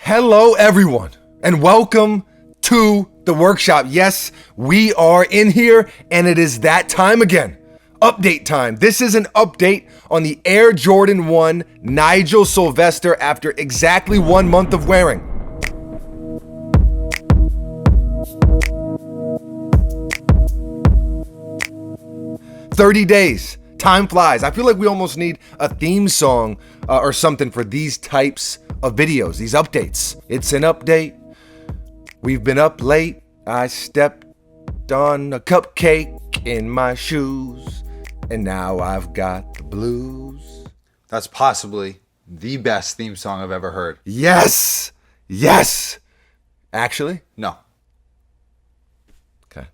Hello everyone, and welcome to the workshop. Yes, we are in here, and it is that time again. Update time. This is an update on the Air Jordan 1 Nigel Sylvester after exactly 1 month of wearing. "30 days. Time flies." I feel like we almost need a theme song or something for these types of videos, these updates. It's an update. We've been up late. I stepped on a cupcake in my shoes, and now I've got the blues. That's possibly the best theme song I've ever heard. Yes. Yes. Actually? No. Okay.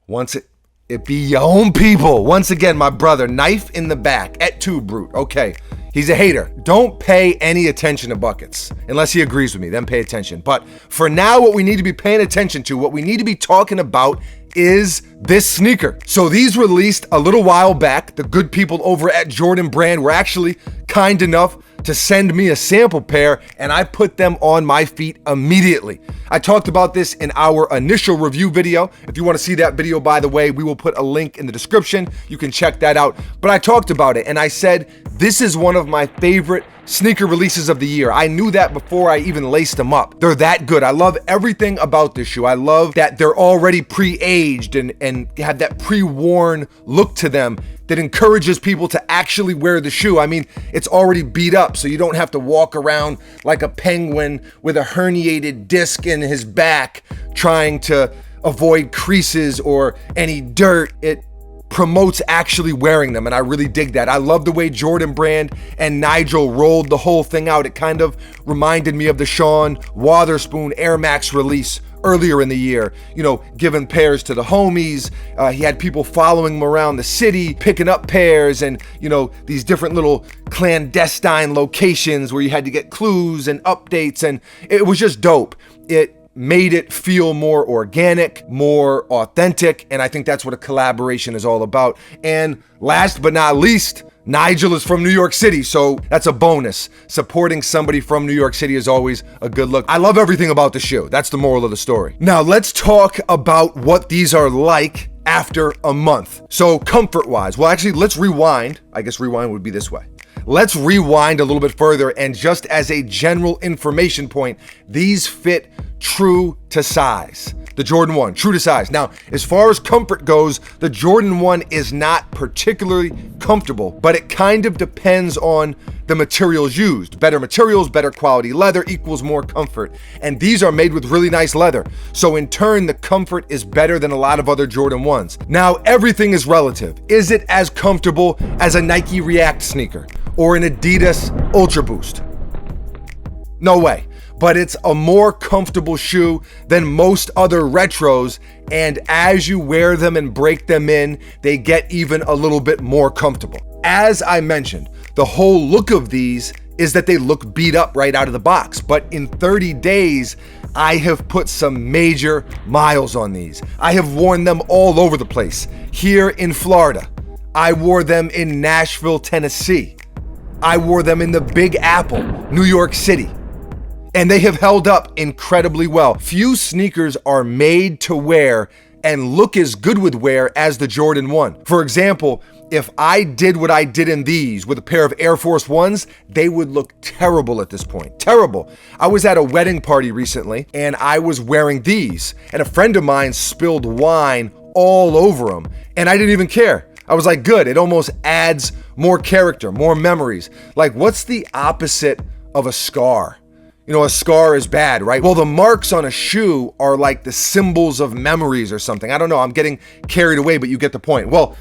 Once it be your own people. Once again, my brother, knife in the back, et tu, brute. Okay. He's a hater. Don't pay any attention to buckets. Unless he agrees with me, then pay attention. But for now, what we need to be paying attention to, what we need to be talking about is this sneaker. So these released a little while back. The good people over at Jordan Brand were actually kind enough to send me a sample pair, and I put them on my feet immediately. I talked about this in our initial review video. If you want to see that video, by the way, we will put a link in the description. You can check that out. But I talked about it, and I said, this is one of my favorite sneaker releases of the year. I knew that before I even laced them up. They're that good. I love everything about this shoe. I love that they're already pre-aged and have that pre-worn look to them that encourages people to actually wear the shoe. I mean, it's already beat up, so you don't have to walk around like a penguin with a herniated disc in his back trying to avoid creases or any dirt. It promotes actually wearing them, and I really dig that. I love the way Jordan Brand and Nigel rolled the whole thing out. It kind of reminded me of the Sean Wotherspoon Air Max release earlier in the year, giving pairs to the homies. He had people following him around the city, picking up pairs, and these different little clandestine locations where you had to get clues and updates, and it was just dope. It made it feel more organic, more authentic, and I think that's what a collaboration is all about. And last but not least, Nigel is from New York City, so that's a bonus. Supporting somebody from New York City is always a good look. I love everything about the shoe. That's the moral of the story. Now let's talk about what these are like after a month. So comfort-wise, well actually let's rewind. I guess rewind would be this way. Let's rewind a little bit further, and just as a general information point, these fit true to size. The Jordan 1, true to size. Now, as far as comfort goes, the Jordan 1 is not particularly comfortable, but it kind of depends on the materials used. Better materials, better quality leather equals more comfort. And these are made with really nice leather. So in turn, the comfort is better than a lot of other Jordan 1s. Now, everything is relative. Is it as comfortable as a Nike React sneaker or an Adidas Ultra Boost? No way. But it's a more comfortable shoe than most other retros, and as you wear them and break them in, they get even a little bit more comfortable. As I mentioned, the whole look of these is that they look beat up right out of the box, but in 30 days, I have put some major miles on these. I have worn them all over the place. Here in Florida, I wore them in Nashville, Tennessee. I wore them in the Big Apple, New York City. And they have held up incredibly well. Few sneakers are made to wear and look as good with wear as the Jordan 1. For example, if I did what I did in these with a pair of Air Force Ones, they would look terrible at this point. Terrible. I was at a wedding party recently, and I was wearing these, and a friend of mine spilled wine all over them, and I didn't even care. I was like, good. It almost adds more character, more memories. Like, what's the opposite of a scar? A scar is bad, right? Well, the marks on a shoe are like the symbols of memories or something. I don't know. I'm getting carried away, but you get the point. Well,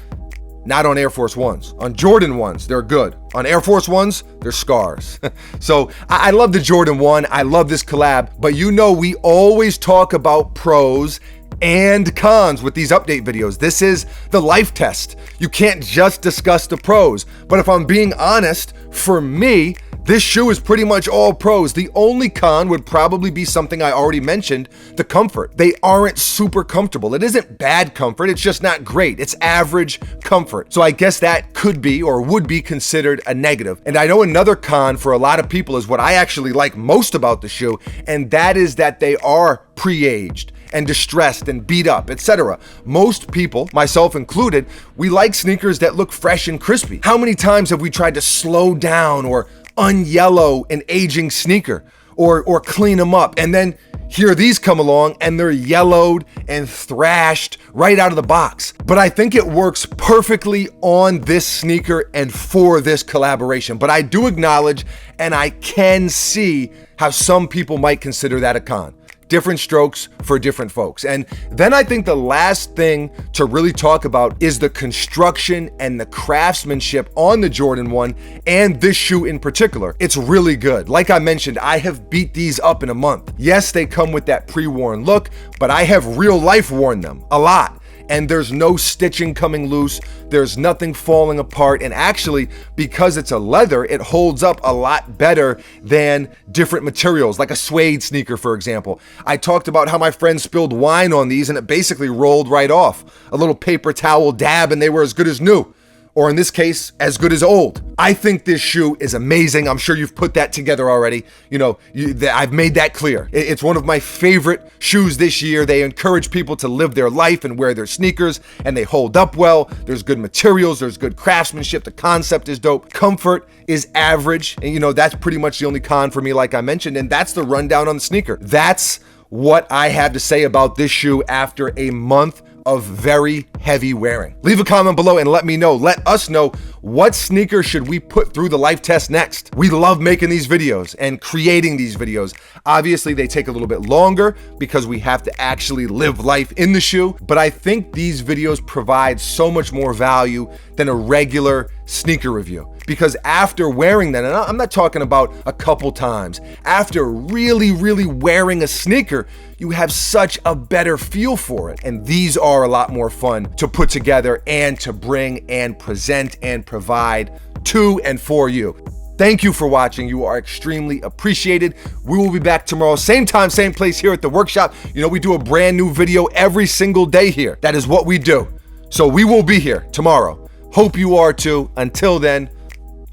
not on Air Force Ones. On Jordan 1s, they're good. On Air Force Ones, they're scars. So I love the Jordan 1. I love this collab, but we always talk about pros and cons with these update videos. This is the life test. You can't just discuss the pros. But if I'm being honest, for me, this shoe is pretty much all pros. The only con would probably be something I already mentioned, the comfort. They aren't super comfortable. It isn't bad comfort, it's just not great. It's average comfort. So I guess that could be or would be considered a negative. And I know another con for a lot of people is what I actually like most about the shoe, and that is that they are pre-aged and distressed and beat up, etc. Most people, myself included, we like sneakers that look fresh and crispy. How many times have we tried to slow down or unyellow an aging sneaker or clean them up, and then here these come along and they're yellowed and thrashed right out of the box? But I think it works perfectly on this sneaker and for this collaboration. But I do acknowledge and I can see how some people might consider that a con. Different strokes for different folks. And then I think the last thing to really talk about is the construction and the craftsmanship on the Jordan 1 and this shoe in particular. It's really good. Like I mentioned, I have beat these up in a month. Yes, they come with that pre-worn look, but I have real life worn them a lot. And there's no stitching coming loose, there's nothing falling apart, and actually, because it's a leather, it holds up a lot better than different materials, like a suede sneaker, for example. I talked about how my friend spilled wine on these and it basically rolled right off. A little paper towel dab and they were as good as new. Or in this case, as good as old. I think this shoe is amazing. I'm sure you've put that together already. I've made that clear. It's one of my favorite shoes this year. They encourage people to live their life and wear their sneakers, and they hold up well. There's good materials, there's good craftsmanship. The concept is dope. Comfort is average. And that's pretty much the only con for me, like I mentioned. And that's the rundown on the sneaker. That's what I have to say about this shoe after a month of very heavy wearing. Leave a comment below and let me know. Let us know, what sneaker should we put through the life test next? We love making these videos and creating these videos. Obviously, they take a little bit longer because we have to actually live life in the shoe, but I think these videos provide so much more value than a regular sneaker review. Because after wearing them, and I'm not talking about a couple times, after really, really wearing a sneaker, you have such a better feel for it. And these are a lot more fun to put together and to bring and present and provide to and for you. Thank you for watching. You are extremely appreciated. We will be back tomorrow, same time, same place here at the workshop. We do a brand new video every single day here. That is what we do. So we will be here tomorrow. Hope you are too. Until then,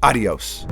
adios.